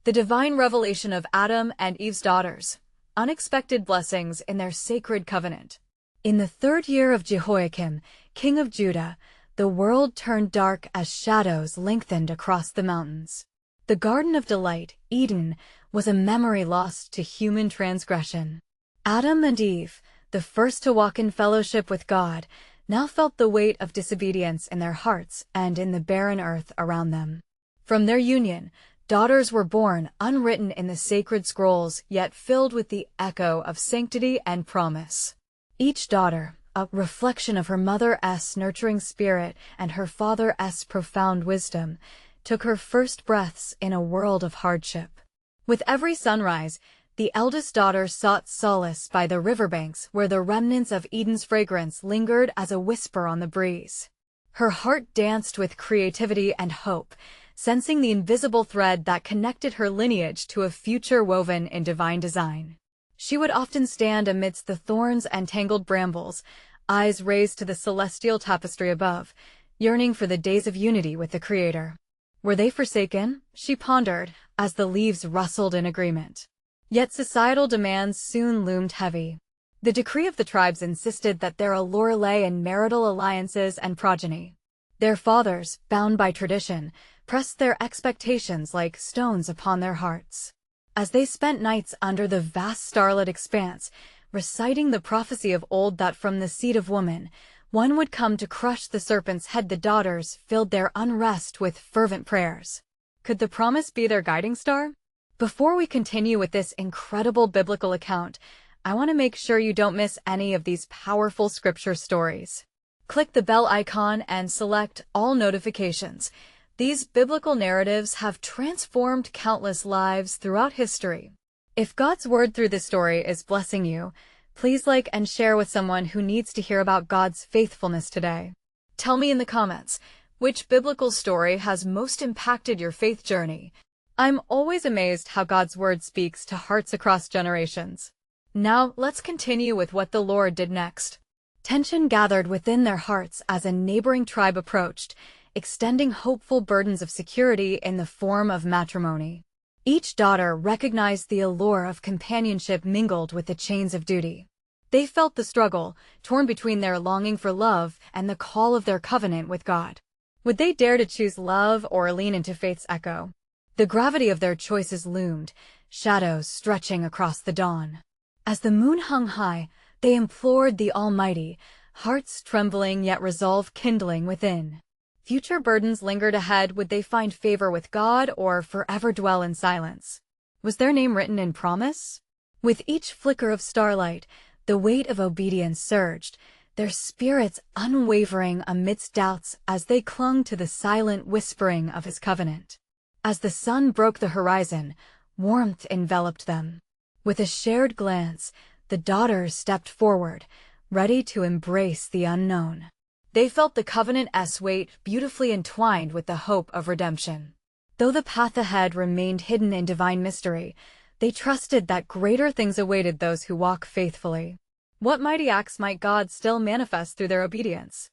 The divine revelation of Adam and Eve's daughters, unexpected blessings in their sacred covenant. In the 3rd year of Jehoiakim, king of Judah, the world turned dark as shadows lengthened across the mountains. The Garden of Delight, Eden, was a memory lost to human transgression. Adam and Eve, the first to walk in fellowship with God, now felt the weight of disobedience in their hearts and in the barren earth around them. From their union, daughters were born, unwritten in the sacred scrolls, yet filled with the echo of sanctity and promise. Each daughter, a reflection of her mother's nurturing spirit and her father's profound wisdom, took her first breaths in a world of hardship. With every sunrise, the eldest daughter sought solace by the riverbanks where the remnants of Eden's fragrance lingered as a whisper on the breeze. Her heart danced with creativity and hope, sensing the invisible thread that connected her lineage to a future woven in divine design. She would often stand amidst the thorns and tangled brambles, eyes raised to the celestial tapestry above, yearning for the days of unity with the Creator. Were they forsaken? She pondered, as the leaves rustled in agreement. Yet societal demands soon loomed heavy. The decree of the tribes insisted that their allure lay in marital alliances and progeny. Their fathers, bound by tradition, pressed their expectations like stones upon their hearts. As they spent nights under the vast starlit expanse, reciting the prophecy of old that from the seed of woman, one would come to crush the serpent's head, the daughters filled their unrest with fervent prayers. Could the promise be their guiding star? Before we continue with this incredible biblical account, I want to make sure you don't miss any of these powerful scripture stories. Click the bell icon and select all notifications. These biblical narratives have transformed countless lives throughout history. If God's word through this story is blessing you, please like and share with someone who needs to hear about God's faithfulness today. Tell me in the comments, which biblical story has most impacted your faith journey? I'm always amazed how God's word speaks to hearts across generations. Now, let's continue with what the Lord did next. Tension gathered within their hearts as a neighboring tribe approached, extending hopeful burdens of security in the form of matrimony. Each daughter recognized the allure of companionship mingled with the chains of duty. They felt the struggle, torn between their longing for love and the call of their covenant with God. Would they dare to choose love or lean into faith's echo? The gravity of their choices loomed, shadows stretching across the dawn. As the moon hung high, they implored the Almighty, hearts trembling yet resolve kindling within. Future burdens lingered ahead. Would they find favor with God or forever dwell in silence? Was their name written in promise? With each flicker of starlight, the weight of obedience surged, their spirits unwavering amidst doubts as they clung to the silent whispering of His covenant. As the sun broke the horizon, warmth enveloped them. With a shared glance, the daughters stepped forward, ready to embrace the unknown. They felt the covenant's weight beautifully entwined with the hope of redemption. Though the path ahead remained hidden in divine mystery, they trusted that greater things awaited those who walk faithfully. What mighty acts might God still manifest through their obedience?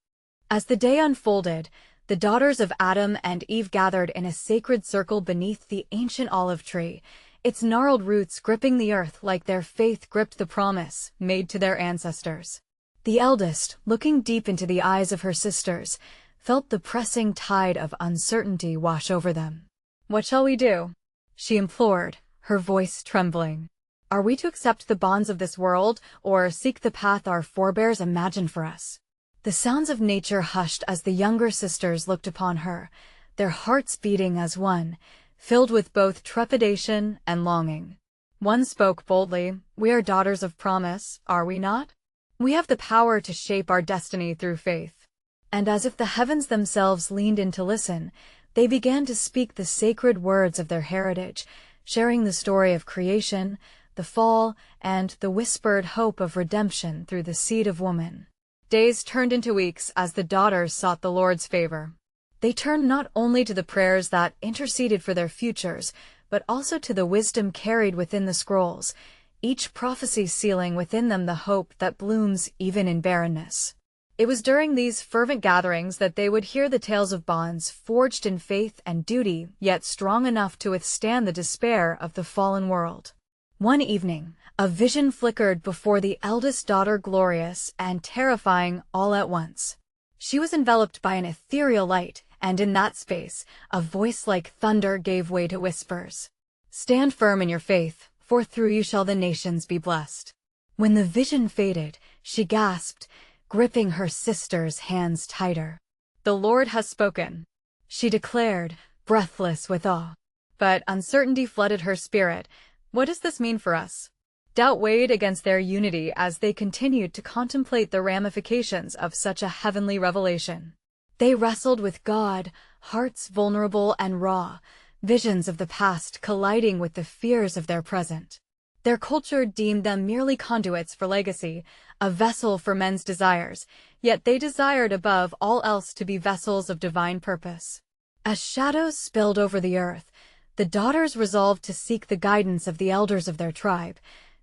As the day unfolded, the daughters of Adam and Eve gathered in a sacred circle beneath the ancient olive tree, its gnarled roots gripping the earth like their faith gripped the promise made to their ancestors. The eldest, looking deep into the eyes of her sisters, felt the pressing tide of uncertainty wash over them. "What shall we do?" she implored, her voice trembling. "Are we to accept the bonds of this world, or seek the path our forebears imagined for us?" The sounds of nature hushed as the younger sisters looked upon her, their hearts beating as one, filled with both trepidation and longing. One spoke boldly, "We are daughters of promise, are we not? We have the power to shape our destiny through faith." And as if the heavens themselves leaned in to listen, they began to speak the sacred words of their heritage, sharing the story of creation, the fall, and the whispered hope of redemption through the seed of woman. Days turned into weeks as the daughters sought the Lord's favor. They turned not only to the prayers that interceded for their futures, but also to the wisdom carried within the scrolls, each prophecy sealing within them the hope that blooms even in barrenness. It was during these fervent gatherings that they would hear the tales of bonds forged in faith and duty, yet strong enough to withstand the despair of the fallen world. One evening, a vision flickered before the eldest daughter, glorious and terrifying all at once. She was enveloped by an ethereal light, and in that space, a voice like thunder gave way to whispers. "Stand firm in your faith, for through you shall the nations be blessed." When the vision faded, she gasped, gripping her sister's hands tighter. "The Lord has spoken," she declared, breathless with awe. But uncertainty flooded her spirit. What does this mean for us? Doubt weighed against their unity as they continued to contemplate the ramifications of such a heavenly revelation. They wrestled with God, hearts vulnerable and raw, visions of the past colliding with the fears of their present. Their culture deemed them merely conduits for legacy, a vessel for men's desires, yet they desired above all else to be vessels of divine purpose. As shadows spilled over the earth, the daughters resolved to seek the guidance of the elders of their tribe,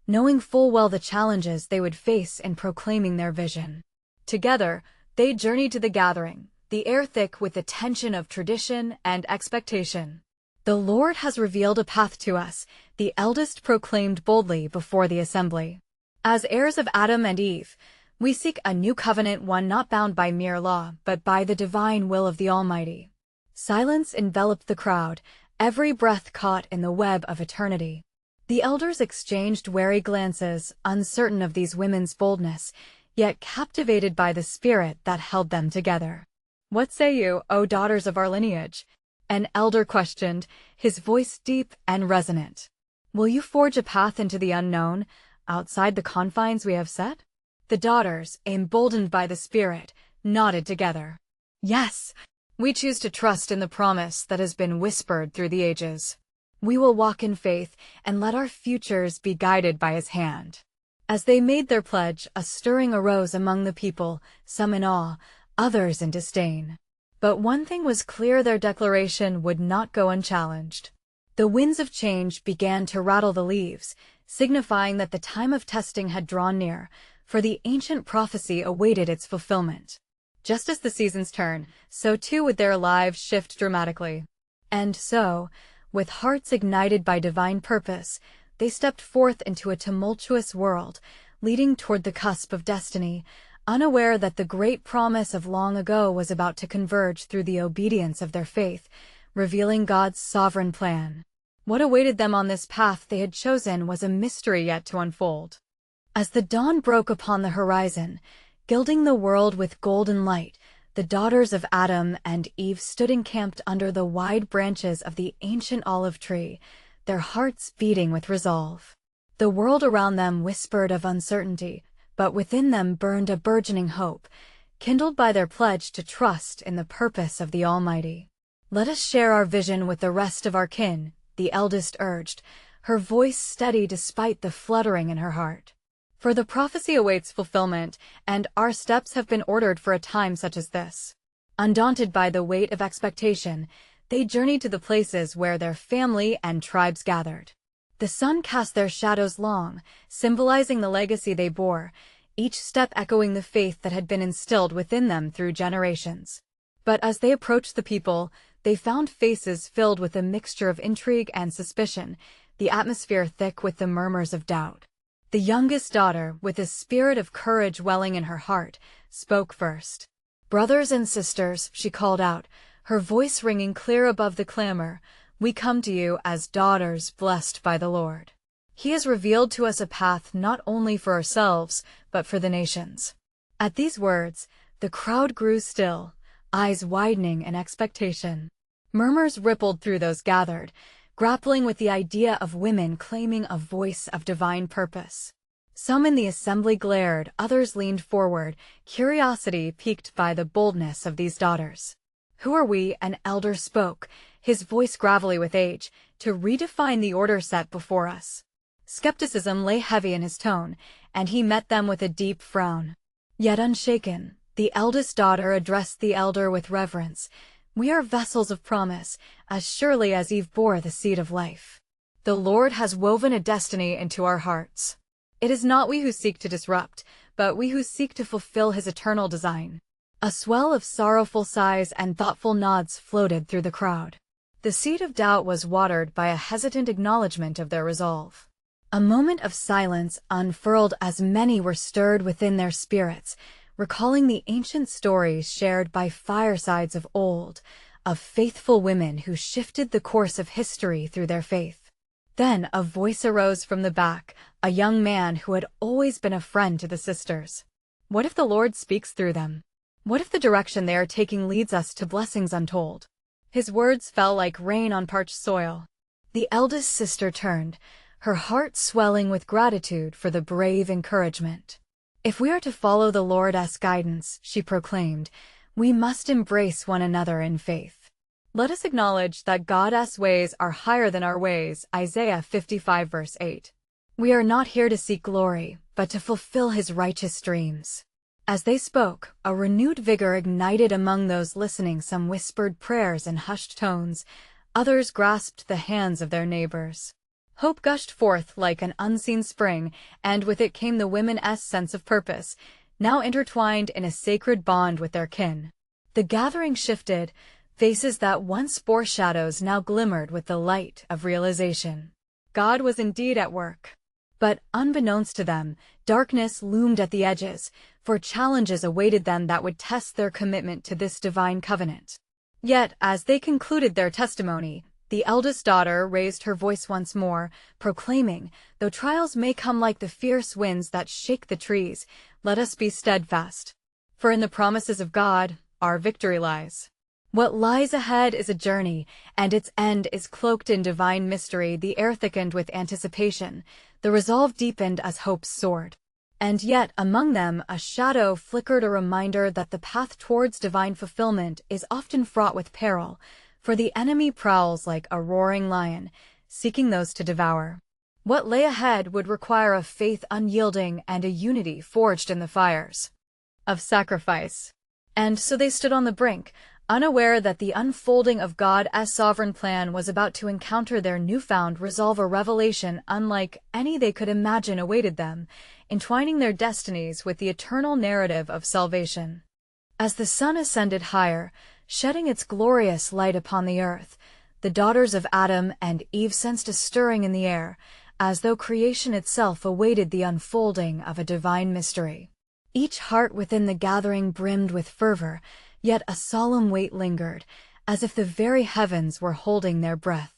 knowing full well the challenges they would face in proclaiming their vision. Together, they journeyed to the gathering, the air thick with the tension of tradition and expectation. "The Lord has revealed a path to us," the eldest proclaimed boldly before the assembly. "As heirs of Adam and Eve, we seek a new covenant, one not bound by mere law, but by the divine will of the Almighty." Silence enveloped the crowd, every breath caught in the web of eternity. The elders exchanged wary glances, uncertain of these women's boldness, yet captivated by the spirit that held them together. "What say you, O daughters of our lineage?" an elder questioned, his voice deep and resonant. "Will you forge a path into the unknown, outside the confines we have set?" The daughters, emboldened by the spirit, nodded together. "Yes, we choose to trust in the promise that has been whispered through the ages. We will walk in faith and let our futures be guided by His hand." As they made their pledge, a stirring arose among the people, some in awe, others in disdain. But one thing was clear: their declaration would not go unchallenged. The winds of change began to rattle the leaves, signifying that the time of testing had drawn near, for the ancient prophecy awaited its fulfillment. Just as the seasons turn, so too would their lives shift dramatically. And so, with hearts ignited by divine purpose, they stepped forth into a tumultuous world, leading toward the cusp of destiny, unaware that the great promise of long ago was about to converge through the obedience of their faith, revealing God's sovereign plan. What awaited them on this path they had chosen was a mystery yet to unfold. As the dawn broke upon the horizon, gilding the world with golden light, the daughters of Adam and Eve stood encamped under the wide branches of the ancient olive tree, their hearts beating with resolve. The world around them whispered of uncertainty, but within them burned a burgeoning hope, kindled by their pledge to trust in the purpose of the Almighty. "Let us share our vision with the rest of our kin," the eldest urged, her voice steady despite the fluttering in her heart. "For the prophecy awaits fulfillment, and our steps have been ordered for a time such as this." Undaunted by the weight of expectation, they journeyed to the places where their family and tribes gathered. The sun cast their shadows long, symbolizing the legacy they bore, each step echoing the faith that had been instilled within them through generations. But as they approached the people, they found faces filled with a mixture of intrigue and suspicion, the atmosphere thick with the murmurs of doubt. The youngest daughter, with a spirit of courage welling in her heart, spoke first. "Brothers and sisters," she called out, her voice ringing clear above the clamor, "we come to you as daughters blessed by the Lord. He has revealed to us a path not only for ourselves, but for the nations." At these words, the crowd grew still, eyes widening in expectation. Murmurs rippled through those gathered, grappling with the idea of women claiming a voice of divine purpose. Some in the assembly glared, others leaned forward, curiosity piqued by the boldness of these daughters. "Who are we?" an elder spoke, his voice gravelly with age, "to redefine the order set before us?" Skepticism lay heavy in his tone, and he met them with a deep frown. Yet unshaken, the eldest daughter addressed the elder with reverence. "We are vessels of promise, as surely as Eve bore the seed of life. The Lord has woven a destiny into our hearts. It is not we who seek to disrupt, but we who seek to fulfill his eternal design. A swell of sorrowful sighs and thoughtful nods floated through the crowd. The seed of doubt was watered by a hesitant acknowledgement of their resolve. A moment of silence unfurled as many were stirred within their spirits, recalling the ancient stories shared by firesides of old, of faithful women who shifted the course of history through their faith. Then a voice arose from the back, a young man who had always been a friend to the sisters. What if the Lord speaks through them? What if the direction they are taking leads us to blessings untold? His words fell like rain on parched soil. The eldest sister turned, her heart swelling with gratitude for the brave encouragement. If we are to follow the Lord's guidance, she proclaimed, we must embrace one another in faith. Let us acknowledge that God's ways are higher than our ways, Isaiah 55 verse 8. We are not here to seek glory, but to fulfill his righteous dreams. As they spoke, a renewed vigor ignited among those listening. Some whispered prayers in hushed tones, others grasped the hands of their neighbors. Hope gushed forth like an unseen spring, and with it came the women's sense of purpose, now intertwined in a sacred bond with their kin. The gathering shifted, faces that once bore shadows now glimmered with the light of realization. God was indeed at work. But, unbeknownst to them, darkness loomed at the edges, for challenges awaited them that would test their commitment to this divine covenant. Yet, as they concluded their testimony, the eldest daughter raised her voice once more, proclaiming, though trials may come like the fierce winds that shake the trees, let us be steadfast. For in the promises of God, our victory lies. What lies ahead is a journey, and its end is cloaked in divine mystery. The air thickened with anticipation, the resolve deepened as hope soared. And yet, among them, a shadow flickered, a reminder that the path towards divine fulfillment is often fraught with peril, for the enemy prowls like a roaring lion, seeking those to devour. What lay ahead would require a faith unyielding and a unity forged in the fires of sacrifice. And so they stood on the brink, unaware that the unfolding of God's sovereign plan was about to encounter their newfound resolve. A revelation unlike any they could imagine awaited them, entwining their destinies with the eternal narrative of salvation. As the sun ascended higher, shedding its glorious light upon the earth, the daughters of Adam and Eve sensed a stirring in the air, as though creation itself awaited the unfolding of a divine mystery. Each heart within the gathering brimmed with fervor, yet a solemn weight lingered, as if the very heavens were holding their breath.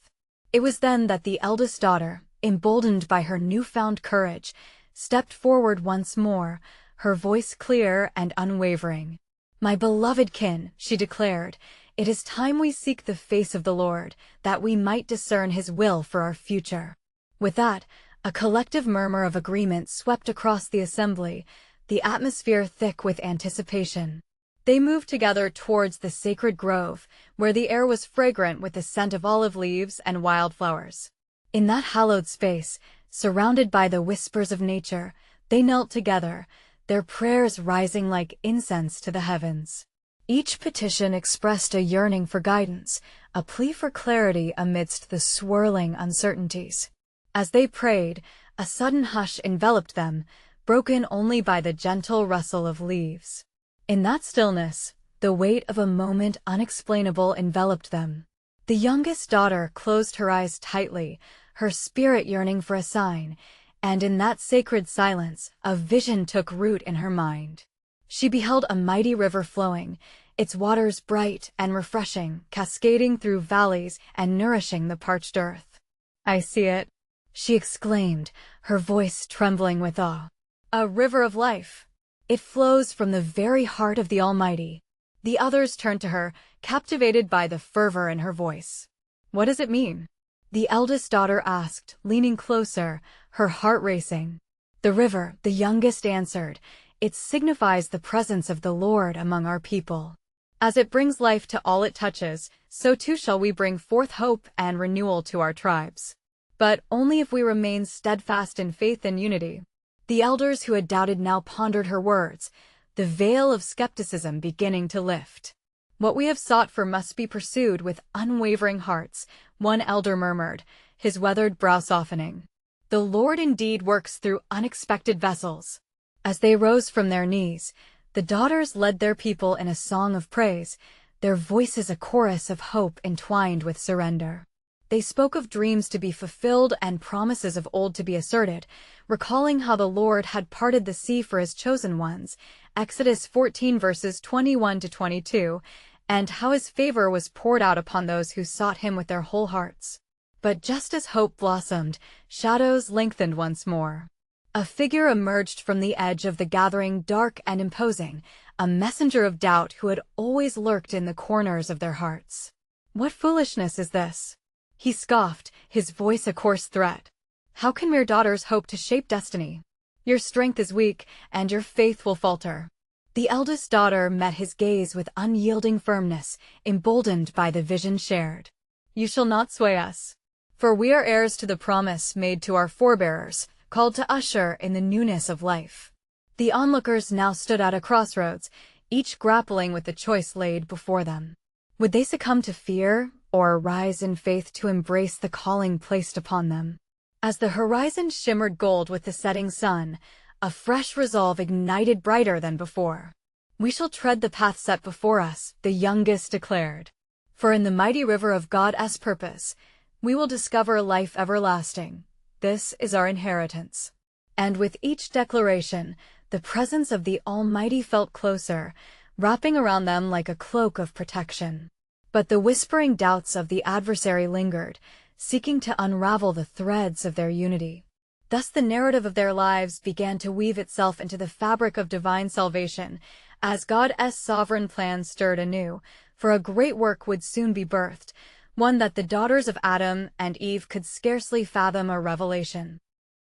It was then that the eldest daughter, emboldened by her newfound courage, stepped forward once more, her voice clear and unwavering. "My beloved kin," she declared, "it is time we seek the face of the Lord, that we might discern his will for our future." With that, a collective murmur of agreement swept across the assembly, the atmosphere thick with anticipation. They moved together towards the sacred grove, where the air was fragrant with the scent of olive leaves and wildflowers. In that hallowed space, surrounded by the whispers of nature, they knelt together, their prayers rising like incense to the heavens. Each petition expressed a yearning for guidance, a plea for clarity amidst the swirling uncertainties. As they prayed, a sudden hush enveloped them, broken only by the gentle rustle of leaves. In that stillness, the weight of a moment unexplainable enveloped them. The youngest daughter closed her eyes tightly, her spirit yearning for a sign, and in that sacred silence, a vision took root in her mind. She beheld a mighty river flowing, its waters bright and refreshing, cascading through valleys and nourishing the parched earth. "I see it," she exclaimed, her voice trembling with awe. "A river of life. It flows from the very heart of the Almighty." The others turned to her, captivated by the fervor in her voice. "What does it mean?" the eldest daughter asked, leaning closer, her heart racing. "The river," the youngest answered, "it signifies the presence of the Lord among our people. As it brings life to all it touches, so too shall we bring forth hope and renewal to our tribes. But only if we remain steadfast in faith and unity." The elders who had doubted now pondered her words, the veil of skepticism beginning to lift. "What we have sought for must be pursued with unwavering hearts," one elder murmured, his weathered brow softening. "The Lord indeed works through unexpected vessels." As they rose from their knees, the daughters led their people in a song of praise, their voices a chorus of hope entwined with surrender. They spoke of dreams to be fulfilled and promises of old to be asserted, recalling how the Lord had parted the sea for his chosen ones, Exodus 14 verses 21 to 22, and how his favor was poured out upon those who sought him with their whole hearts. But just as hope blossomed, shadows lengthened once more. A figure emerged from the edge of the gathering, dark and imposing, a messenger of doubt who had always lurked in the corners of their hearts. "What foolishness is this?" he scoffed, his voice a coarse threat. "How can mere daughters hope to shape destiny? Your strength is weak, and your faith will falter." The eldest daughter met his gaze with unyielding firmness, emboldened by the vision shared. "You shall not sway us, for we are heirs to the promise made to our forebearers, called to usher in the newness of life." The onlookers now stood at a crossroads, each grappling with the choice laid before them. Would they succumb to fear, or rise in faith to embrace the calling placed upon them? As the horizon shimmered gold with the setting sun, a fresh resolve ignited brighter than before. "We shall tread the path set before us," the youngest declared. "For in the mighty river of God's purpose, we will discover life everlasting. This is our inheritance." And with each declaration, the presence of the Almighty felt closer, wrapping around them like a cloak of protection. But the whispering doubts of the adversary lingered, seeking to unravel the threads of their unity. Thus the narrative of their lives began to weave itself into the fabric of divine salvation, as God's sovereign plan stirred anew, for a great work would soon be birthed, one that the daughters of Adam and Eve could scarcely fathom, a revelation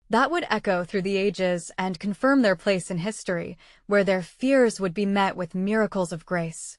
that would echo through the ages and confirm their place in history, where their fears would be met with miracles of grace.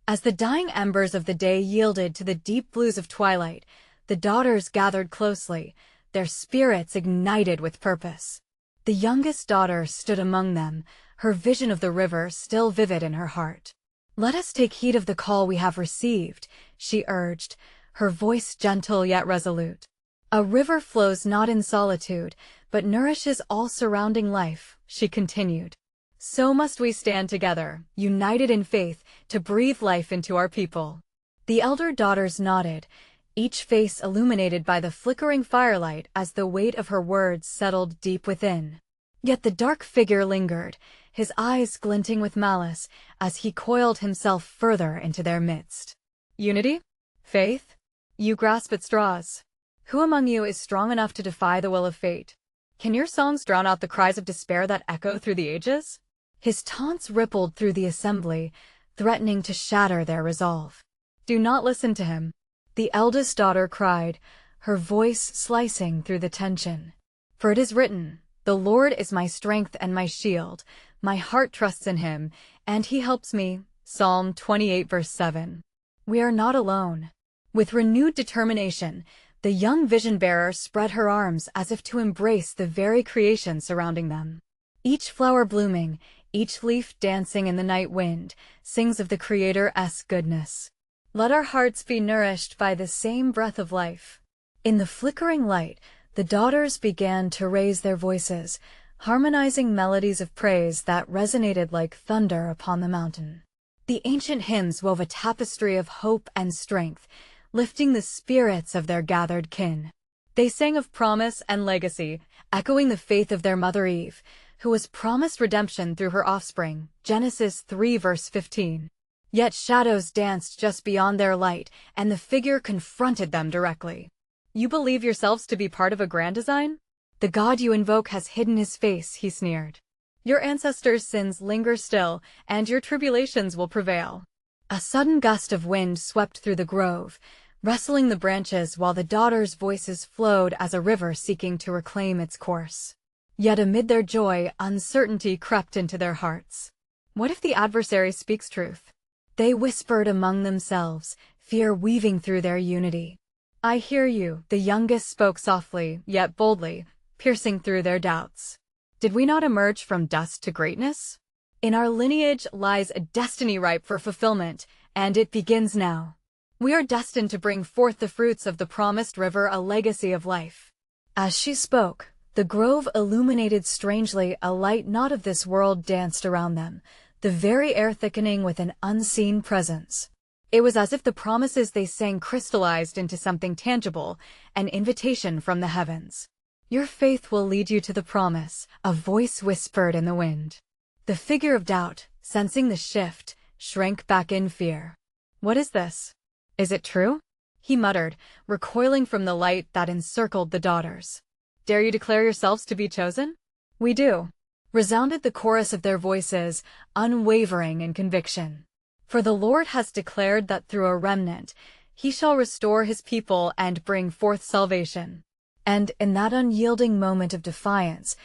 As the dying embers of the day yielded to the deep blues of twilight, the daughters gathered closely, their spirits ignited with purpose. The youngest daughter stood among them, her vision of the river still vivid in her heart. "Let us take heed of the call we have received," she urged, her voice gentle yet resolute. "A river flows not in solitude, but nourishes all surrounding life," she continued. "So must we stand together, united in faith, to breathe life into our people." The elder daughters nodded, each face illuminated by the flickering firelight as the weight of her words settled deep within. Yet the dark figure lingered, his eyes glinting with malice, as he coiled himself further into their midst. "Unity? Faith? You grasp at straws. Who among you is strong enough to defy the will of fate? Can your songs drown out the cries of despair that echo through the ages?" His taunts rippled through the assembly, threatening to shatter their resolve. "Do not listen to him," the eldest daughter cried, her voice slicing through the tension. "For it is written, 'The Lord is my strength and my shield. My heart trusts in him, and he helps me.'" Psalm 28 verse 7. We are not alone. With renewed determination, the young vision-bearer spread her arms as if to embrace the very creation surrounding them. Each flower blooming, each leaf dancing in the night wind, sings of the Creator's goodness. Let our hearts be nourished by the same breath of life. In the flickering light, the daughters began to raise their voices, harmonizing melodies of praise that resonated like thunder upon the mountain. The ancient hymns wove a tapestry of hope and strength, lifting the spirits of their gathered kin. They sang of promise and legacy, echoing the faith of their mother Eve, who was promised redemption through her offspring, Genesis 3 verse 15. Yet shadows danced just beyond their light, and the figure confronted them directly. "You believe yourselves to be part of a grand design? The God you invoke has hidden his face," he sneered. "Your ancestors' sins linger still, and your tribulations will prevail." A sudden gust of wind swept through the grove, rustling the branches while the daughters' voices flowed as a river seeking to reclaim its course. Yet amid their joy, uncertainty crept into their hearts. What if the adversary speaks truth? They whispered among themselves, fear weaving through their unity. "I hear you," the youngest spoke softly, yet boldly, piercing through their doubts. "Did we not emerge from dust to greatness? In our lineage lies a destiny ripe for fulfillment, and it begins now. We are destined to bring forth the fruits of the promised river, a legacy of life." As she spoke, The grove illuminated strangely, a light not of this world danced around them, the very air thickening with an unseen presence. It was as if the promises they sang crystallized into something tangible, an invitation from the heavens. Your faith will lead you to the promise, a voice whispered in the wind. The figure of doubt, sensing the shift, shrank back in fear. What is this? Is it true? He muttered, recoiling from the light that encircled the daughters. Dare you declare yourselves to be chosen? We do, resounded the chorus of their voices, unwavering in conviction. For the Lord has declared that through a remnant, he shall restore his people and bring forth salvation. And in that unyielding moment of defiance,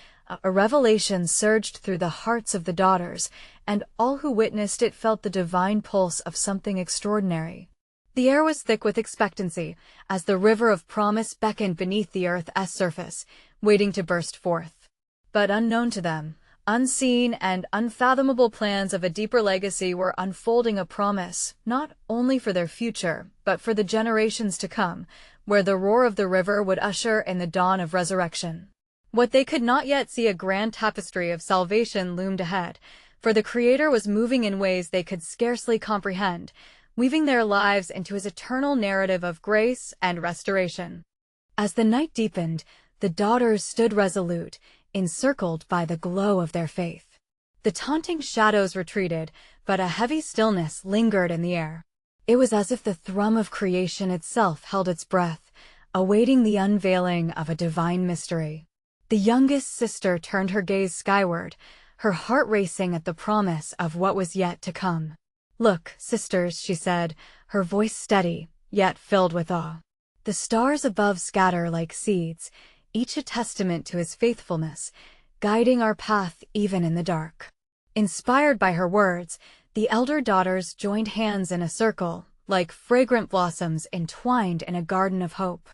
a revelation surged through the hearts of the daughters, and all who witnessed it felt the divine pulse of something extraordinary. The air was thick with expectancy, as the river of promise beckoned beneath the earth's surface, waiting to burst forth. But unknown to them, unseen and unfathomable plans of a deeper legacy were unfolding, a promise, not only for their future, but for the generations to come, where the roar of the river would usher in the dawn of resurrection. What they could not yet see, a grand tapestry of salvation loomed ahead, for the Creator was moving in ways they could scarcely comprehend, weaving their lives into his eternal narrative of grace and restoration. As the night deepened, the daughters stood resolute, encircled by the glow of their faith. The taunting shadows retreated, but a heavy stillness lingered in the air. It was as if the thrum of creation itself held its breath, awaiting the unveiling of a divine mystery. The youngest sister turned her gaze skyward, her heart racing at the promise of what was yet to come. Look, sisters, she said, her voice steady, yet filled with awe. The stars above scatter like seeds, each a testament to his faithfulness, guiding our path even in the dark. Inspired by her words, the elder daughters joined hands in a circle, like fragrant blossoms entwined in a garden of hope.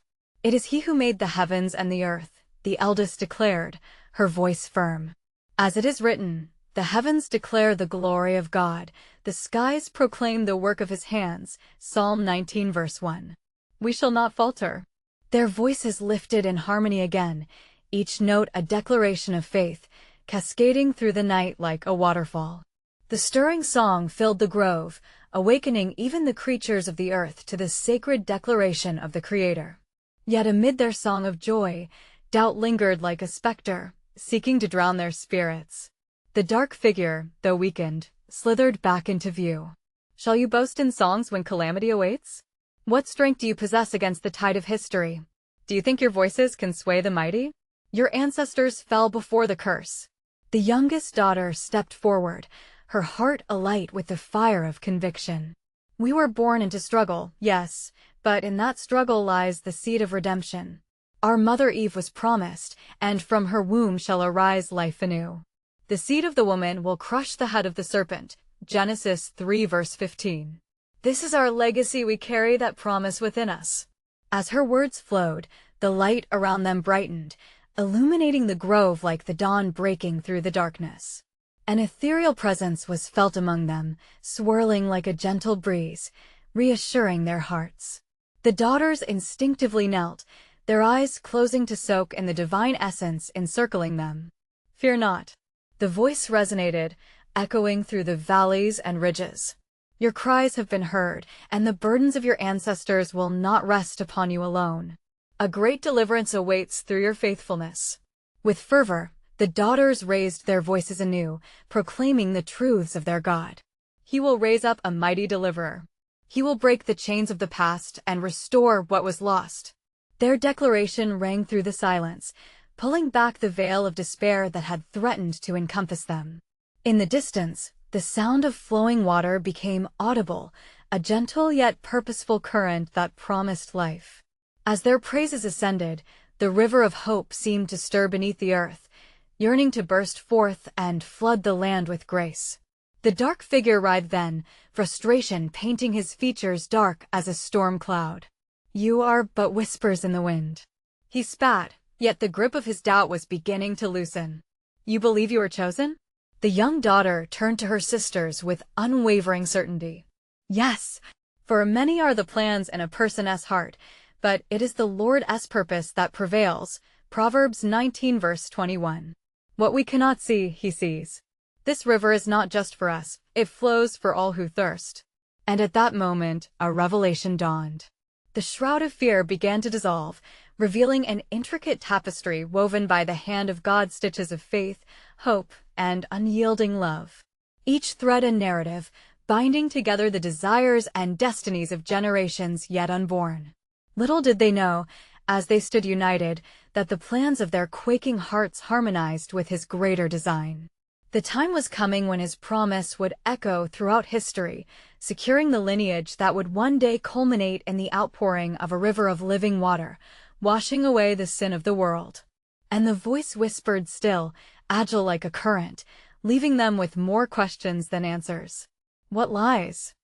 It is he who made the heavens and the earth, the eldest declared, her voice firm. As it is written, the heavens declare the glory of God, the skies proclaim the work of his hands. Psalm 19 verse 1. We shall not falter. Their voices lifted in harmony again, each note a declaration of faith, cascading through the night like a waterfall. The stirring song filled the grove, awakening even the creatures of the earth to the sacred declaration of the Creator. Yet amid their song of joy, doubt lingered like a specter, seeking to drown their spirits. The dark figure, though weakened, slithered back into view. Shall you boast in songs when calamity awaits? What strength do you possess against the tide of history? Do you think your voices can sway the mighty? Your ancestors fell before the curse. The youngest daughter stepped forward, her heart alight with the fire of conviction. We were born into struggle, yes, but in that struggle lies the seed of redemption. Our mother Eve was promised, and from her womb shall arise life anew. The seed of the woman will crush the head of the serpent. Genesis 3 verse 15. This is our legacy, we carry that promise within us. As her words flowed, the light around them brightened, illuminating the grove like the dawn breaking through the darkness. An ethereal presence was felt among them, swirling like a gentle breeze, reassuring their hearts. The daughters instinctively knelt, their eyes closing to soak in the divine essence encircling them. Fear not. The voice resonated, echoing through the valleys and ridges. Your cries have been heard, and the burdens of your ancestors will not rest upon you alone. A great deliverance awaits through your faithfulness. With fervor, the daughters raised their voices anew, proclaiming the truths of their God. He will raise up a mighty deliverer. He will break the chains of the past and restore what was lost. Their declaration rang through the silence, pulling back the veil of despair that had threatened to encompass them. In the distance, the sound of flowing water became audible, a gentle yet purposeful current that promised life. As their praises ascended, the river of hope seemed to stir beneath the earth, yearning to burst forth and flood the land with grace. The dark figure writhed then, frustration painting his features dark as a storm cloud. You are but whispers in the wind. He spat, yet the grip of his doubt was beginning to loosen. You believe you are chosen? The young daughter turned to her sisters with unwavering certainty. Yes, for many are the plans in a person's heart, but it is the Lord's purpose that prevails. Proverbs 19 verse 21. What we cannot see, he sees. This river is not just for us, it flows for all who thirst. And at that moment, a revelation dawned. The shroud of fear began to dissolve, revealing an intricate tapestry woven by the hand of God, stitches of faith, hope, and unyielding love. Each thread a narrative, binding together the desires and destinies of generations yet unborn. Little did they know, as they stood united, that the plans of their quaking hearts harmonized with his greater design. The time was coming when his promise would echo throughout history, securing the lineage that would one day culminate in the outpouring of a river of living water, washing away the sin of the world. And the voice whispered still, agile like a current, leaving them with more questions than answers. What lies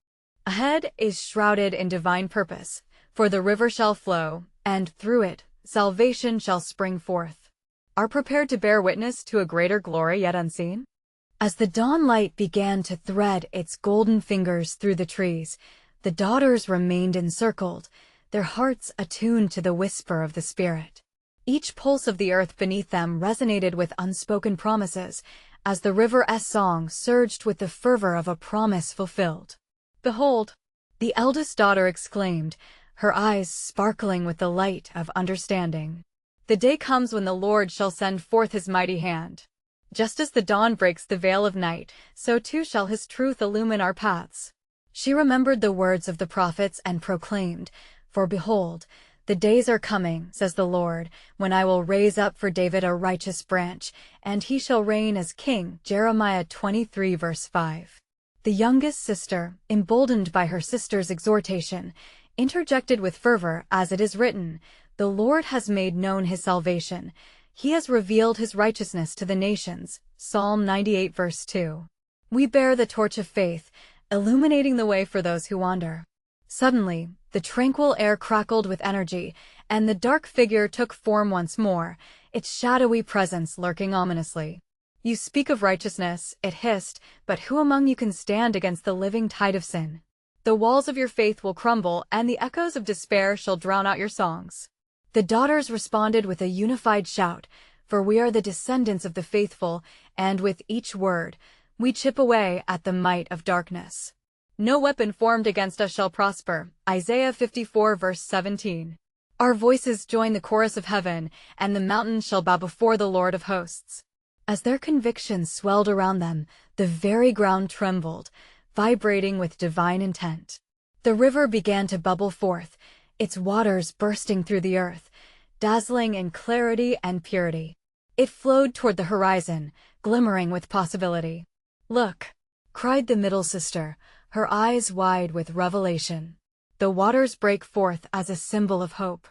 ahead is shrouded in divine purpose, for the river shall flow, and through it, salvation shall spring forth. Are prepared to bear witness to a greater glory yet unseen? As the dawn light began to thread its golden fingers through the trees, the daughters remained encircled, their hearts attuned to the whisper of the Spirit. Each pulse of the earth beneath them resonated with unspoken promises, as the river's song surged with the fervor of a promise fulfilled. Behold, the eldest daughter exclaimed, her eyes sparkling with the light of understanding. The day comes when the Lord shall send forth his mighty hand. Just as the dawn breaks the veil of night, so too shall his truth illumine our paths. She remembered the words of the prophets and proclaimed, For behold, the days are coming, says the Lord, when I will raise up for David a righteous branch, and he shall reign as king. Jeremiah 23 verse 5. The youngest sister, emboldened by her sister's exhortation, interjected with fervor, as it is written, The Lord has made known his salvation. He has revealed his righteousness to the nations. Psalm 98 verse 2. We bear the torch of faith, illuminating the way for those who wander. Suddenly, the tranquil air crackled with energy, and the dark figure took form once more, its shadowy presence lurking ominously. You speak of righteousness, it hissed, but who among you can stand against the living tide of sin? The walls of your faith will crumble, and the echoes of despair shall drown out your songs. The daughters responded with a unified shout, For we are the descendants of the faithful, and with each word, we chip away at the might of darkness. No weapon formed against us shall prosper. Isaiah 54 verse 17. Our voices join the chorus of heaven, and the mountains shall bow before the Lord of hosts. As their convictions swelled around them, the very ground trembled, vibrating with divine intent. The river began to bubble forth, its waters bursting through the earth, dazzling in clarity and purity. It flowed toward the horizon, glimmering with possibility. Look, cried the middle sister, her eyes wide with revelation. The waters break forth as a symbol of hope.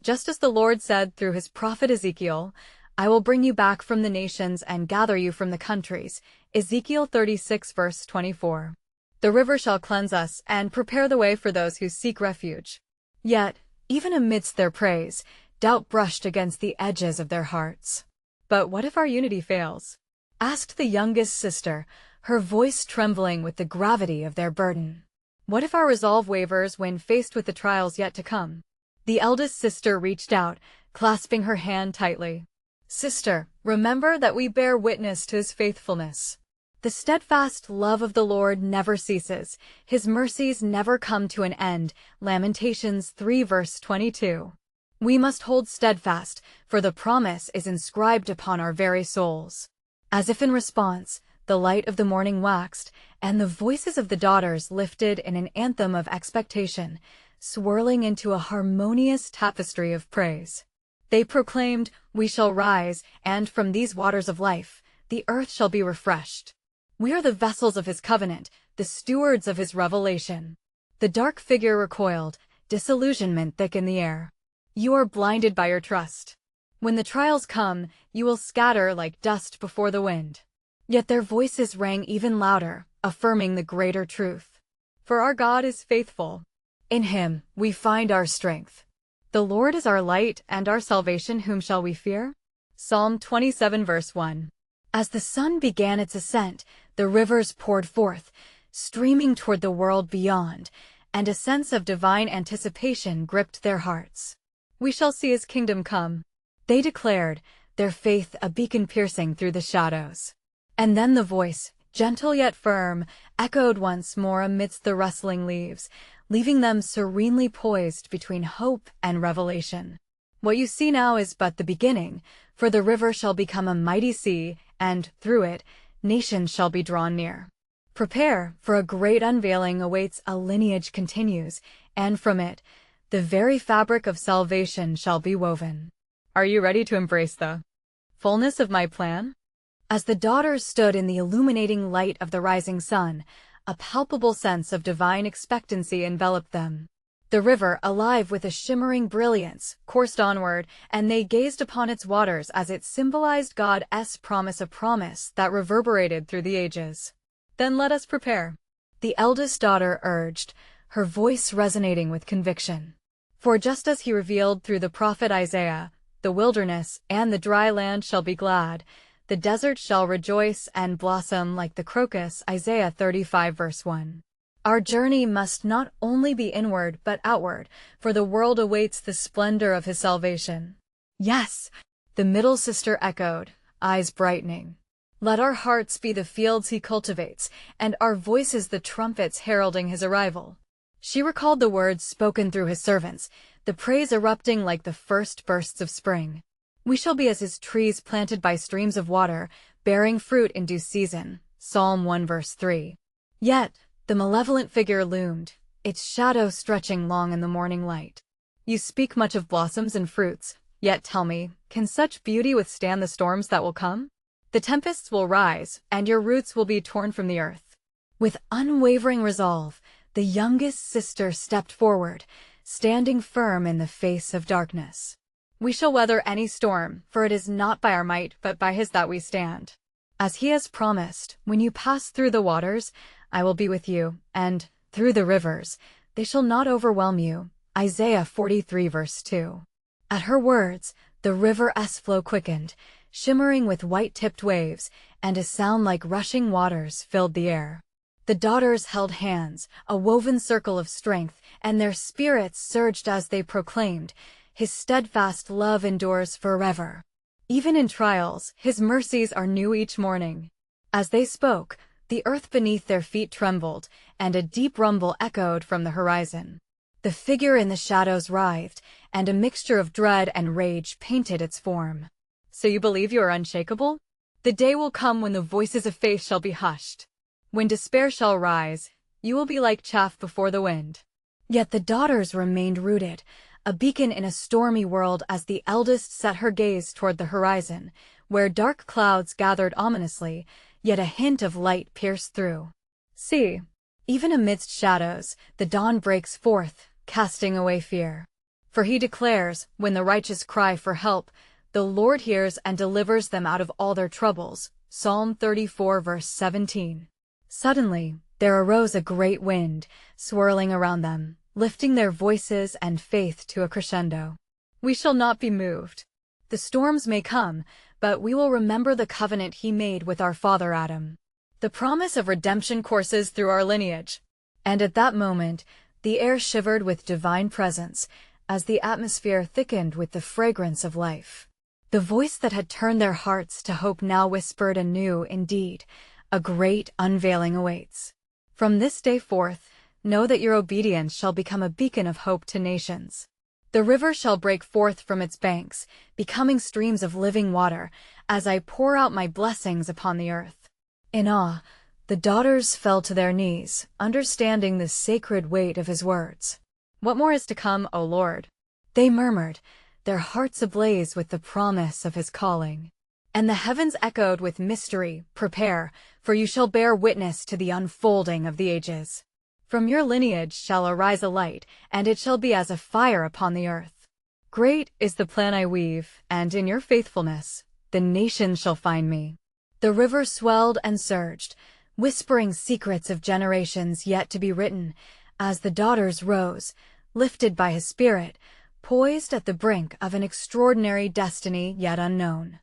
Just as the Lord said through his prophet Ezekiel, I will bring you back from the nations and gather you from the countries. Ezekiel 36 verse 24. The river shall cleanse us and prepare the way for those who seek refuge. Yet, even amidst their praise, doubt brushed against the edges of their hearts. But what if our unity fails? Asked the youngest sister, her voice trembling with the gravity of their burden. What if our resolve wavers when faced with the trials yet to come? The eldest sister reached out, clasping her hand tightly. Sister, remember that we bear witness to his faithfulness. The steadfast love of the Lord never ceases. His mercies never come to an end. Lamentations 3 verse 22. We must hold steadfast, for the promise is inscribed upon our very souls. As if in response, the light of the morning waxed, and the voices of the daughters lifted in an anthem of expectation, swirling into a harmonious tapestry of praise. They proclaimed, We shall rise, and from these waters of life, the earth shall be refreshed. We are the vessels of his covenant, the stewards of his revelation. The dark figure recoiled, disillusionment thick in the air. You are blinded by your trust. When the trials come, you will scatter like dust before the wind. Yet their voices rang even louder, affirming the greater truth. For our God is faithful. In him, we find our strength. The Lord is our light and our salvation, whom shall we fear? Psalm 27 verse 1. As the sun began its ascent, the rivers poured forth, streaming toward the world beyond, and a sense of divine anticipation gripped their hearts. We shall see his kingdom come. They declared, their faith a beacon piercing through the shadows. And then the voice, gentle yet firm, echoed once more amidst the rustling leaves, leaving them serenely poised between hope and revelation. What you see now is but the beginning, for the river shall become a mighty sea, and, through it, nations shall be drawn near. Prepare, for a great unveiling awaits, a lineage continues, and from it, the very fabric of salvation shall be woven. Are you ready to embrace the fullness of my plan? As the daughters stood in the illuminating light of the rising sun, a palpable sense of divine expectancy enveloped them. The river, alive with a shimmering brilliance, coursed onward, and they gazed upon its waters as it symbolized God's promise, a promise that reverberated through the ages. Then let us prepare, the eldest daughter urged, her voice resonating with conviction. For just as he revealed through the prophet Isaiah, the wilderness and the dry land shall be glad, the desert shall rejoice and blossom like the crocus, Isaiah 35 verse 1. Our journey must not only be inward but outward, for the world awaits the splendor of his salvation. Yes, the middle sister echoed, eyes brightening. Let our hearts be the fields he cultivates, and our voices the trumpets heralding his arrival. She recalled the words spoken through his servants, the praise erupting like the first bursts of spring. We shall be as his trees planted by streams of water, bearing fruit in due season, Psalm 1 verse 3. Yet, the malevolent figure loomed, its shadow stretching long in the morning light. You speak much of blossoms and fruits, yet tell me, can such beauty withstand the storms that will come? The tempests will rise, and your roots will be torn from the earth. With unwavering resolve, the youngest sister stepped forward, standing firm in the face of darkness. We shall weather any storm, for it is not by our might but by his that we stand. As he has promised, when you pass through the waters, I will be with you, and, through the rivers, they shall not overwhelm you. Isaiah 43 verse 2. At her words, the river's flow quickened, shimmering with white-tipped waves, and a sound like rushing waters filled the air. The daughters held hands, a woven circle of strength, and their spirits surged as they proclaimed, his steadfast love endures forever. Even in trials, his mercies are new each morning. As they spoke, the earth beneath their feet trembled, and a deep rumble echoed from the horizon. The figure in the shadows writhed, and a mixture of dread and rage painted its form. So you believe you are unshakable? The day will come when the voices of faith shall be hushed. When despair shall rise, you will be like chaff before the wind. Yet the daughters remained rooted, a beacon in a stormy world as the eldest set her gaze toward the horizon, where dark clouds gathered ominously, yet a hint of light pierced through. See, even amidst shadows, the dawn breaks forth, casting away fear. For he declares, when the righteous cry for help, the Lord hears and delivers them out of all their troubles. Psalm 34 verse 17. Suddenly, there arose a great wind, swirling around them, lifting their voices and faith to a crescendo. We shall not be moved. The storms may come, but we will remember the covenant he made with our father Adam. The promise of redemption courses through our lineage. And at that moment, the air shivered with divine presence, as the atmosphere thickened with the fragrance of life. The voice that had turned their hearts to hope now whispered anew, indeed, a great unveiling awaits. From this day forth, know that your obedience shall become a beacon of hope to nations. The river shall break forth from its banks, becoming streams of living water, as I pour out my blessings upon the earth. In awe, the daughters fell to their knees, understanding the sacred weight of his words. What more is to come, O Lord? They murmured, their hearts ablaze with the promise of his calling. And the heavens echoed with mystery, prepare, for you shall bear witness to the unfolding of the ages. From your lineage shall arise a light, and it shall be as a fire upon the earth. Great is the plan I weave, and in your faithfulness, the nations shall find me. The river swelled and surged, whispering secrets of generations yet to be written, as the daughters rose, lifted by his spirit, poised at the brink of an extraordinary destiny yet unknown.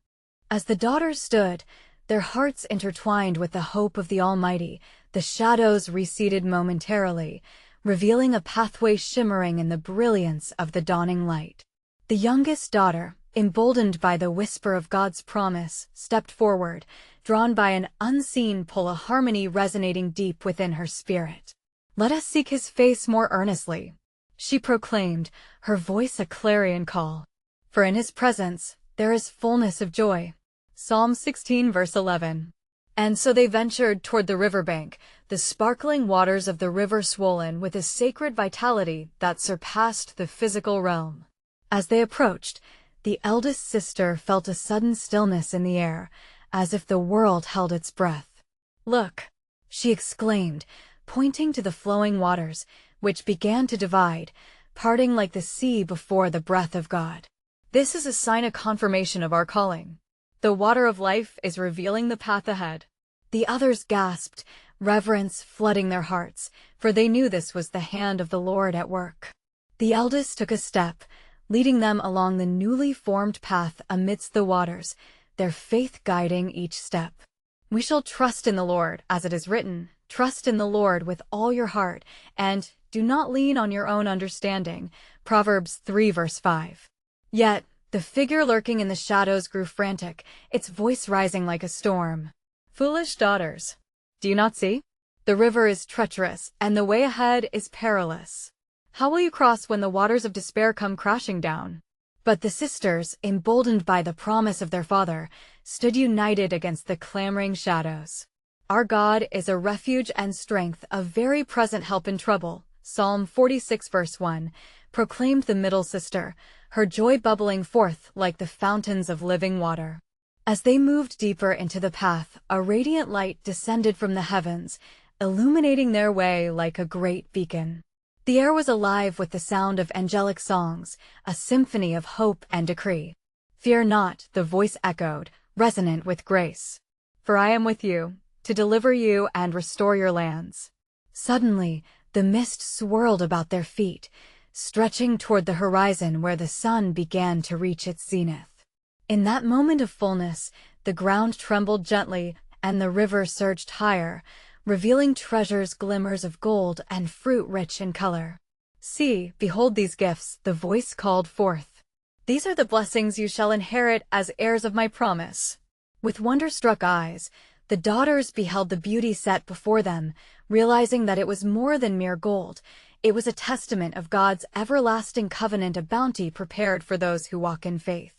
As the daughters stood, their hearts intertwined with the hope of the Almighty, the shadows receded momentarily, revealing a pathway shimmering in the brilliance of the dawning light. The youngest daughter, emboldened by the whisper of God's promise, stepped forward, drawn by an unseen pull, a harmony resonating deep within her spirit. "Let us seek his face more earnestly," she proclaimed, her voice a clarion call. "For in his presence there is fullness of joy." Psalm 16 verse 11. And so they ventured toward the riverbank, the sparkling waters of the river swollen with a sacred vitality that surpassed the physical realm. As they approached, the eldest sister felt a sudden stillness in the air, as if the world held its breath. "Look," she exclaimed, pointing to the flowing waters, which began to divide, parting like the sea before the breath of God. "This is a sign, a confirmation of our calling. The water of life is revealing the path ahead." The others gasped, reverence flooding their hearts, for they knew this was the hand of the Lord at work. The eldest took a step, leading them along the newly formed path amidst the waters, their faith guiding each step. "We shall trust in the Lord, as it is written, trust in the Lord with all your heart, and do not lean on your own understanding." Proverbs 3 verse 5. Yet, the figure lurking in the shadows grew frantic, its voice rising like a storm. "Foolish daughters, do you not see? The river is treacherous, and the way ahead is perilous. How will you cross when the waters of despair come crashing down?" But the sisters, emboldened by the promise of their father, stood united against the clamoring shadows. "Our God is a refuge and strength, a very present help in trouble." Psalm 46 verse 1, proclaimed the middle sister, her joy bubbling forth like the fountains of living water. As they moved deeper into the path, a radiant light descended from the heavens, illuminating their way like a great beacon. The air was alive with the sound of angelic songs, a symphony of hope and decree. "Fear not," the voice echoed, resonant with grace. "For I am with you, to deliver you and restore your lands." Suddenly, the mist swirled about their feet, stretching toward the horizon where the sun began to reach its zenith. In that moment of fullness, the ground trembled gently, and the river surged higher, revealing treasures, glimmers of gold, and fruit rich in color. "See, behold these gifts," the voice called forth. "These are the blessings you shall inherit as heirs of my promise." With wonder-struck eyes, the daughters beheld the beauty set before them, realizing that it was more than mere gold. It was a testament of God's everlasting covenant, a bounty prepared for those who walk in faith.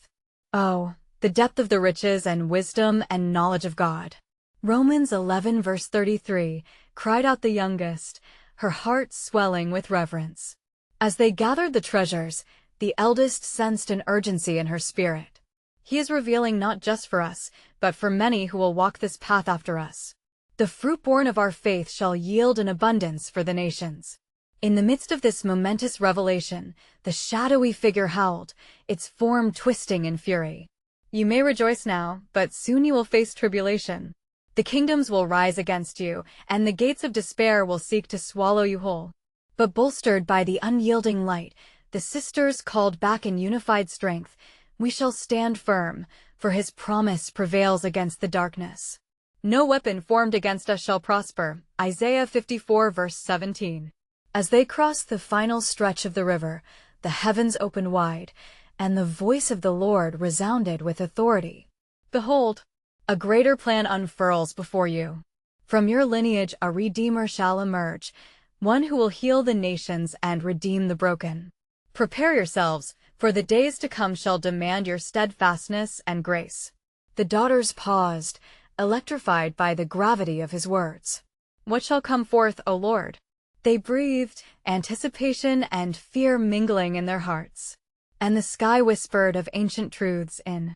"Oh, the depth of the riches and wisdom and knowledge of God!" Romans 11 verse 33, cried out the youngest, her heart swelling with reverence. As they gathered the treasures, the eldest sensed an urgency in her spirit. "He is revealing not just for us, but for many who will walk this path after us. The fruit born of our faith shall yield in abundance for the nations." In the midst of this momentous revelation, the shadowy figure howled, its form twisting in fury. "You may rejoice now, but soon you will face tribulation. The kingdoms will rise against you, and the gates of despair will seek to swallow you whole." But bolstered by the unyielding light, the sisters called back in unified strength, "We shall stand firm, for his promise prevails against the darkness. No weapon formed against us shall prosper." Isaiah 54 verse 17. As they crossed the final stretch of the river, the heavens opened wide, and the voice of the Lord resounded with authority. "Behold, a greater plan unfurls before you. From your lineage a Redeemer shall emerge, one who will heal the nations and redeem the broken. Prepare yourselves, for the days to come shall demand your steadfastness and grace." The daughters paused, electrified by the gravity of his words. "What shall come forth, O Lord?" They breathed, anticipation and fear mingling in their hearts. And the sky whispered of ancient truths in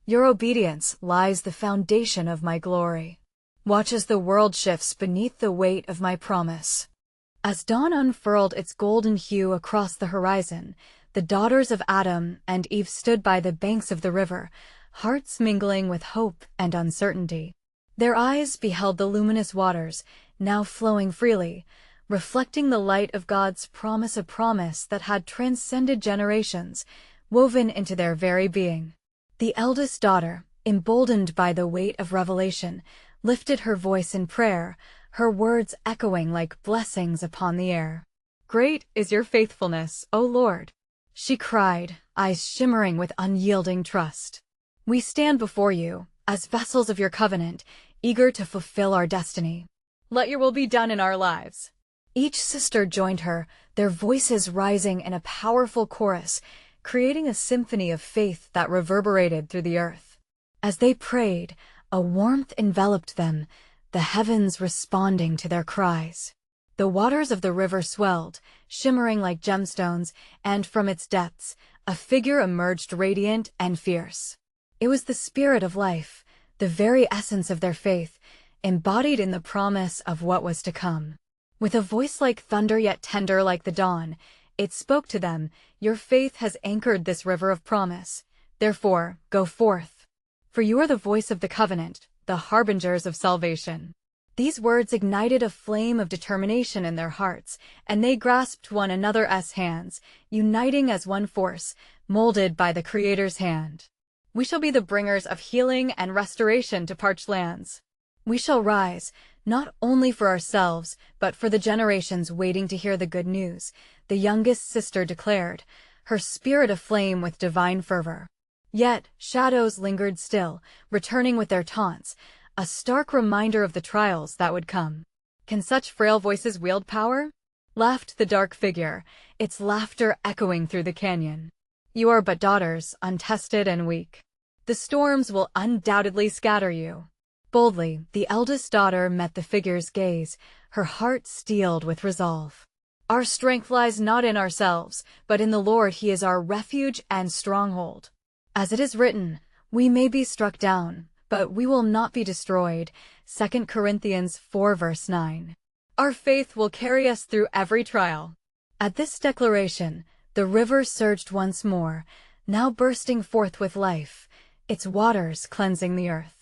your obedience lies the foundation of my glory. Watch as the world shifts beneath the weight of my promise. As dawn unfurled its golden hue across the horizon, the daughters of Adam and Eve stood by the banks of the river, hearts mingling with hope and uncertainty. Their eyes beheld the luminous waters, now flowing freely, reflecting the light of God's promise, a promise that had transcended generations, woven into their very being. The eldest daughter, emboldened by the weight of revelation, lifted her voice in prayer, her words echoing like blessings upon the air. "Great is your faithfulness, O Lord. She cried, eyes shimmering with unyielding trust. "We stand before you, as vessels of your covenant, eager to fulfill our destiny. Let your will be done in our lives." Each sister joined her, their voices rising in a powerful chorus, creating a symphony of faith that reverberated through the earth. As they prayed, a warmth enveloped them, the heavens responding to their cries. The waters of the river swelled, shimmering like gemstones, and from its depths, a figure emerged radiant and fierce. It was the spirit of life, the very essence of their faith, embodied in the promise of what was to come. With a voice like thunder yet tender like the dawn, it spoke to them, "Your faith has anchored this river of promise. Therefore, go forth. For you are the voice of the covenant, the harbingers of salvation." These words ignited a flame of determination in their hearts, and they grasped one another's hands, uniting as one force, molded by the Creator's hand. "We shall be the bringers of healing and restoration to parched lands. We shall rise, not only for ourselves, but for the generations waiting to hear the good news," the youngest sister declared, her spirit aflame with divine fervor. Yet, shadows lingered still, returning with their taunts, a stark reminder of the trials that would come. "Can such frail voices wield power?" laughed the dark figure, its laughter echoing through the canyon. "You are but daughters, untested and weak. The storms will undoubtedly scatter you." Boldly, the eldest daughter met the figure's gaze, her heart steeled with resolve. "Our strength lies not in ourselves, but in the Lord. He is our refuge and stronghold. As it is written, we may be struck down, but we will not be destroyed." 2 Corinthians 4 verse 9. "Our faith will carry us through every trial." At this declaration, the river surged once more, now bursting forth with life, its waters cleansing the earth.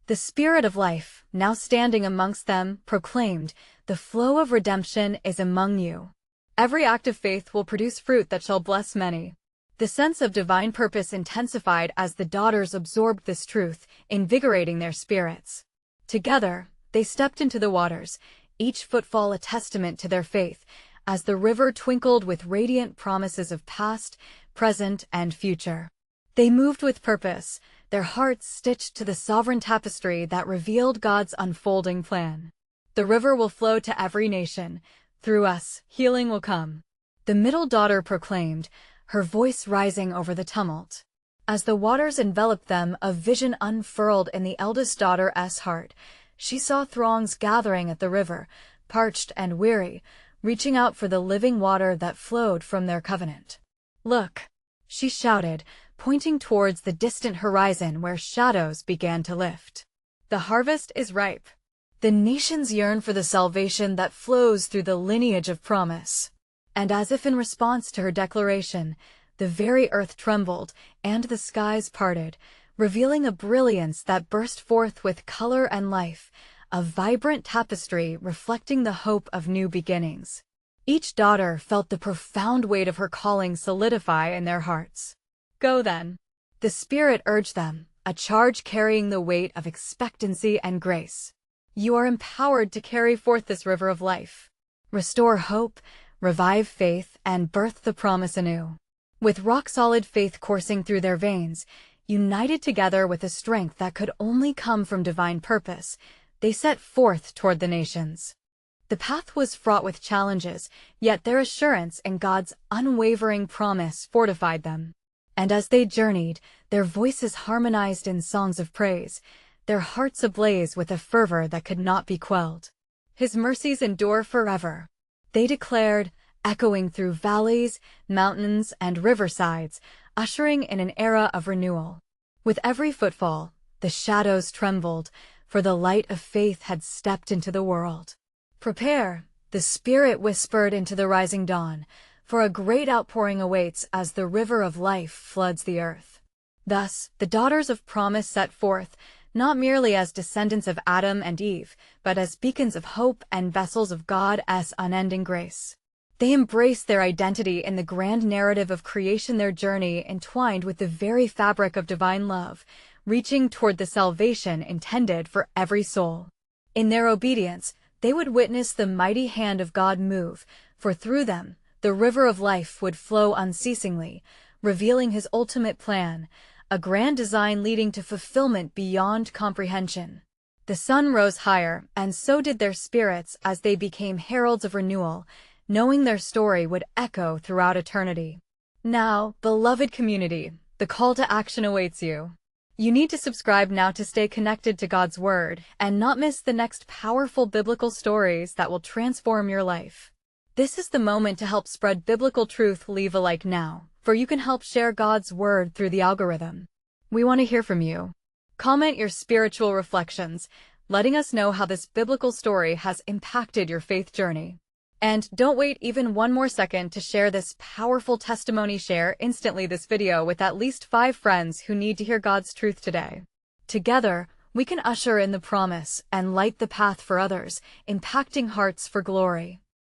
The Spirit of life, now standing amongst them, proclaimed, "The flow of redemption is among you. Every act of faith will produce fruit that shall bless many." The sense of divine purpose intensified as the daughters absorbed this truth, invigorating their spirits. Together, they stepped into the waters, each footfall a testament to their faith, as the river twinkled with radiant promises of past, present, and future. They moved with purpose, their hearts stitched to the sovereign tapestry that revealed God's unfolding plan. "The river will flow to every nation. Through us, healing will come," the middle daughter proclaimed, her voice rising over the tumult. As the waters enveloped them, a vision unfurled in the eldest daughter's heart. She saw throngs gathering at the river, parched and weary, reaching out for the living water that flowed from their covenant. "Look," she shouted, pointing towards the distant horizon where shadows began to lift. "The harvest is ripe. The nations yearn for the salvation that flows through the lineage of promise." And as if in response to her declaration, the very earth trembled, and the skies parted, revealing a brilliance that burst forth with color and life, a vibrant tapestry reflecting the hope of new beginnings. Each daughter felt the profound weight of her calling solidify in their hearts. "Go then," the Spirit urged them, a charge carrying the weight of expectancy and grace. "You are empowered to carry forth this river of life. Restore hope, revive faith, and birth the promise anew." With rock-solid faith coursing through their veins, united together with a strength that could only come from divine purpose, they set forth toward the nations. The path was fraught with challenges, yet their assurance in God's unwavering promise fortified them. And as they journeyed, their voices harmonized in songs of praise, their hearts ablaze with a fervor that could not be quelled. "His mercies endure forever," they declared, echoing through valleys, mountains, and riversides, ushering in an era of renewal. With every footfall, the shadows trembled, for the light of faith had stepped into the world. "Prepare," the Spirit whispered into the rising dawn, "for a great outpouring awaits as the river of life floods the earth." Thus, the daughters of promise set forth, not merely as descendants of Adam and Eve, but as beacons of hope and vessels of God's unending grace. They embraced their identity in the grand narrative of creation, their journey entwined with the very fabric of divine love, reaching toward the salvation intended for every soul. In their obedience, they would witness the mighty hand of God move, for through them, The river of life would flow unceasingly, revealing his ultimate plan, a grand design leading to fulfillment beyond comprehension. The sun rose higher, and so did their spirits as they became heralds of renewal, knowing their story would echo throughout eternity. Now, beloved community, the call to action awaits you. You need to subscribe now to stay connected to God's Word and not miss the next powerful biblical stories that will transform your life. This is the moment to help spread biblical truth. Leave a like now, for you can help share God's Word through the algorithm. We want to hear from you. Comment your spiritual reflections, letting us know how this biblical story has impacted your faith journey. And don't wait even one more second to share this powerful testimony. Share instantly this video with at least 5 friends who need to hear God's truth today. Together, we can usher in the promise and light the path for others, impacting hearts for glory.